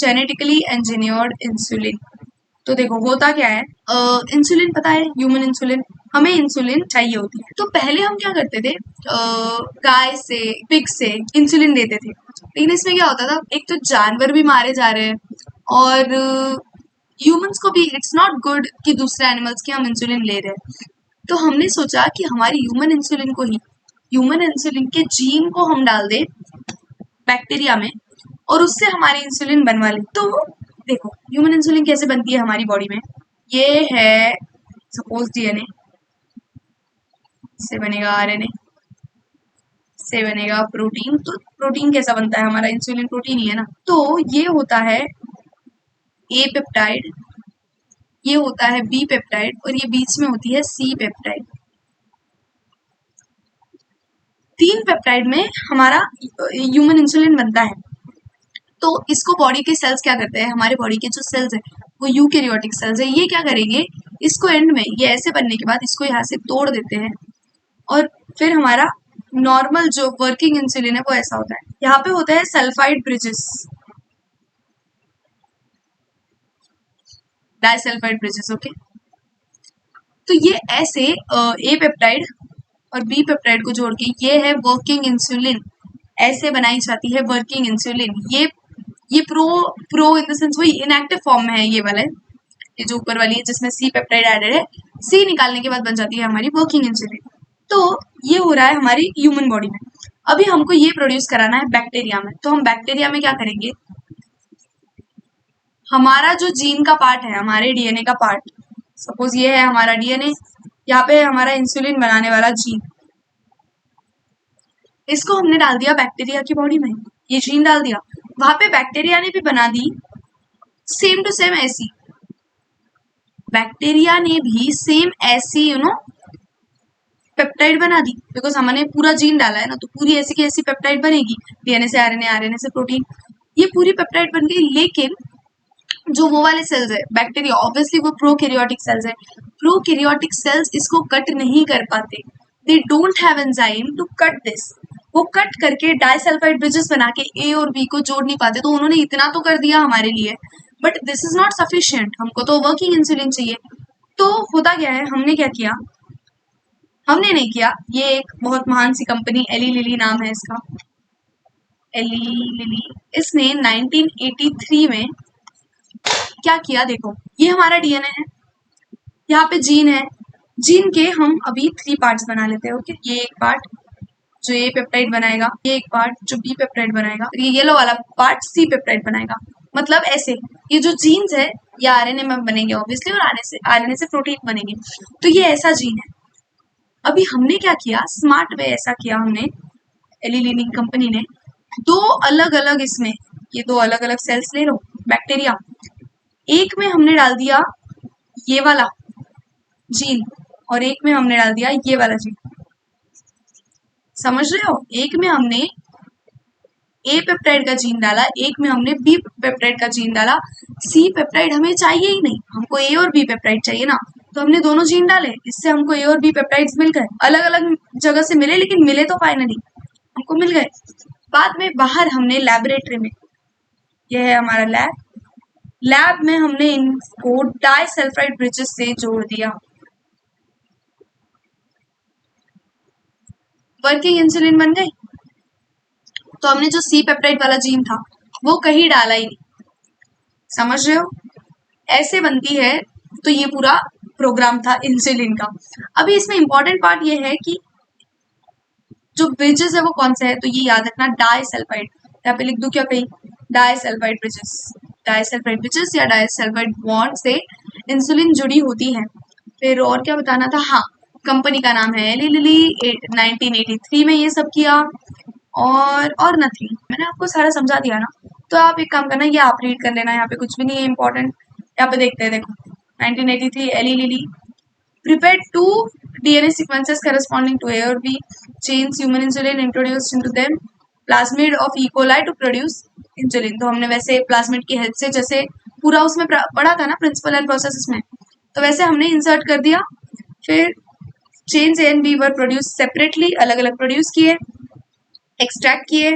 Genetically engineered insulin. तो देखो होता क्या है, इंसुलिन पता है, ह्यूमन इंसुलिन, हमें इंसुलिन चाहिए होती है। तो पहले हम क्या करते थे, गाय से, पिग से इंसुलिन लेते थे। लेकिन इसमें क्या होता था, एक तो जानवर भी मारे जा रहे हैं और ह्यूमंस को भी इट्स नॉट गुड कि दूसरे एनिमल्स की हम इंसुलिन ले रहे हैं। तो हमने सोचा कि हमारी ह्यूमन इंसुलिन के जीन को हम डाल दें बैक्टीरिया में और उससे हमारी इंसुलिन बनवा ले। तो देखो ह्यूमन इंसुलिन कैसे बनती है हमारी बॉडी में, ये है सपोज डीएनए, से बनेगा आरएनए, से बनेगा प्रोटीन। तो प्रोटीन कैसा बनता है, हमारा इंसुलिन प्रोटीन ही है ना। तो ये होता है ए पेप्टाइड, ये होता है बी पेप्टाइड और ये बीच में होती है सी पेप्टाइड। 3 पेप्टाइड में हमारा ह्यूमन इंसुलिन बनता है। तो इसको बॉडी के सेल्स क्या करते हैं, हमारे बॉडी के जो सेल्स है वो यूकैरियोटिक सेल्स है, ये क्या करेंगे, इसको एंड में ये ऐसे बनने के बाद इसको यहाँ से तोड़ देते हैं और फिर हमारा नॉर्मल जो वर्किंग इंसुलिन है वो ऐसा होता है। यहाँ पे होता है sulphide bridges, disulphide bridges, okay. तो ये ऐसे ए पेप्टाइड और बी पेप्टाइड को जोड़ के ये है वर्किंग इंसुलिन, ऐसे बनाई जाती है वर्किंग इंसुलिन। ये प्रो इन द सेंस वही इनएक्टिव फॉर्म में है ये वाला, ये जो ऊपर वाली है जिसमें सी पेप्टाइड एडेड है, सी निकालने के बाद बन जाती है हमारी वर्किंग इंसुलिन। तो ये हो रहा है हमारी ह्यूमन बॉडी में। अभी हमको ये प्रोड्यूस कराना है बैक्टीरिया में। तो हम बैक्टीरिया में क्या करेंगे, हमारा जो जीन का पार्ट है, हमारे डीएनए का पार्ट, सपोज ये है हमारा डीएनए, यहाँ पे हमारा इंसुलिन बनाने वाला जीन, इसको हमने डाल दिया बैक्टीरिया की बॉडी में, ये जीन डाल दिया, वहां पे बैक्टीरिया ने भी बना दी सेम टू सेम ऐसी, बैक्टीरिया ने भी सेम ऐसी पेप्टाइड बना दी, बिकॉज हमने पूरा जीन डाला है ना, तो पूरी ऐसी की ऐसी पेप्टाइड बनेगी, डीएनए से आरएनए, आरएनए से प्रोटीन, ये पूरी पेप्टाइड बन गई। लेकिन जो वो वाले सेल्स है बैक्टीरिया, ऑब्वियसली वो प्रोकैरियोटिक सेल्स है, प्रोकैरियोटिक सेल्स इसको कट नहीं कर पाते, they don't have enzyme to cut this, वो कट करके डाइसल्फाइड ब्रिजेस बना के ए और बी को जोड़ नहीं पाते। तो उन्होंने इतना तो कर दिया हमारे लिए, but this is not sufficient, हमको तो वर्किंग इंसुलिन चाहिए। तो होता क्या है, हमने क्या किया, हमने नहीं किया, ये एक बहुत महान सी कंपनी, एली लिली नाम है इसका, एली लिली, इसने 1983 में क्या किया, देखो ये हमारा डीएनए है, यहाँ पे जीन है, जीन के हम अभी 3 पार्ट्स बना लेते हैं, ओके। ये एक पार्ट जो ए पेप्टाइड बनाएगा, ये एक पार्ट जो बी पेप्टाइड बनाएगा, ये येलो वाला पार्ट सी पेप्टाइड बनाएगा। मतलब ऐसे ये जो जीन्स है ये आरएनए में बनेंगे ऑब्वियसली, और आरएनए से प्रोटीन बनेंगे। तो ये ऐसा जीन है। अभी हमने क्या किया, स्मार्ट वे ऐसा किया हमने, एली लिली कंपनी ने, 2 अलग अलग इसमें, ये 2 अलग अलग सेल्स ले लो बैक्टीरिया, एक में हमने डाल दिया ये वाला जीन और एक में हमने डाल दिया ये वाला जीन, समझ रहे हो, एक में हमने ए पेप्टाइड का जीन डाला, एक में हमने बी पेप्टाइड का जीन डाला। सी पेप्टाइड हमें चाहिए ही नहीं, हमको ए और बी पेप्टाइड चाहिए ना, तो हमने दोनों जीन डाले, इससे हमको ए और बी पेप्टाइड्स मिल गए, अलग अलग जगह से मिले लेकिन मिले तो फाइनली हमको मिल गए। बाद में बाहर हमने लैबोरेटरी में, यह है हमारा लैब में हमने इनको डाइसल्फाइड ब्रिजेस से जोड़ दिया, वर्किंग इंसुलिन बन गई। तो हमने जो सी पेप्टाइड वाला जीन था वो कहीं डाला ही नहीं, समझ रहे हो, ऐसे बनती है। तो ये पूरा प्रोग्राम था इंसुलिन का। अभी इसमें इंपॉर्टेंट पार्ट ये है कि जो ब्रिजेस है वो कौन से है, तो ये याद रखना, डाइसल्फाइड, यहाँ पे लिख दूं क्या कहीं, डाइसल्फाइड ब्रिजेस, डाइसल्फाइड ब्रिजेस या डाइसल्फाइड बॉन्ड से इंसुलिन जुड़ी होती है। फिर और क्या बताना था, हाँ कंपनी का नाम है एली लिली, 1983 में ये सब किया, और नथिंग, मैंने आपको सारा समझा दिया ना। तो आप एक काम करना, ये आप रीड कर लेना, यहाँ पे कुछ भी नहीं है इंपॉर्टेंट। यहाँ पे देखते हैं, देखो 1983 Eli Lilly prepared 2 DNA sequences corresponding to A or B chains human insulin introduced into them plasmid of E. coli to produce insulin। तो हमने वैसे प्लाज्मिड की हेल्प से, जैसे पूरा उसमें पढ़ा था ना प्रिंसिपल एंड प्रोसेस में, तो वैसे हमने इंसर्ट कर दिया। फिर chains A and B were produce separately, अलग अलग प्रोड्यूस किए, एक्सट्रैक्ट किए,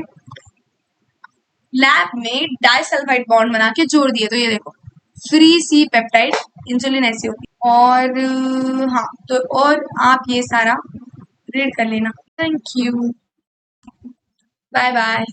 लैब में डाइसल्फाइड बॉन्ड बना के जोड़ दिए। तो ये देखो फ्री सी पेप्टाइड इंसुलिन ऐसी होती है। और हाँ, तो और आप ये सारा रीड कर लेना। Thank you, bye bye.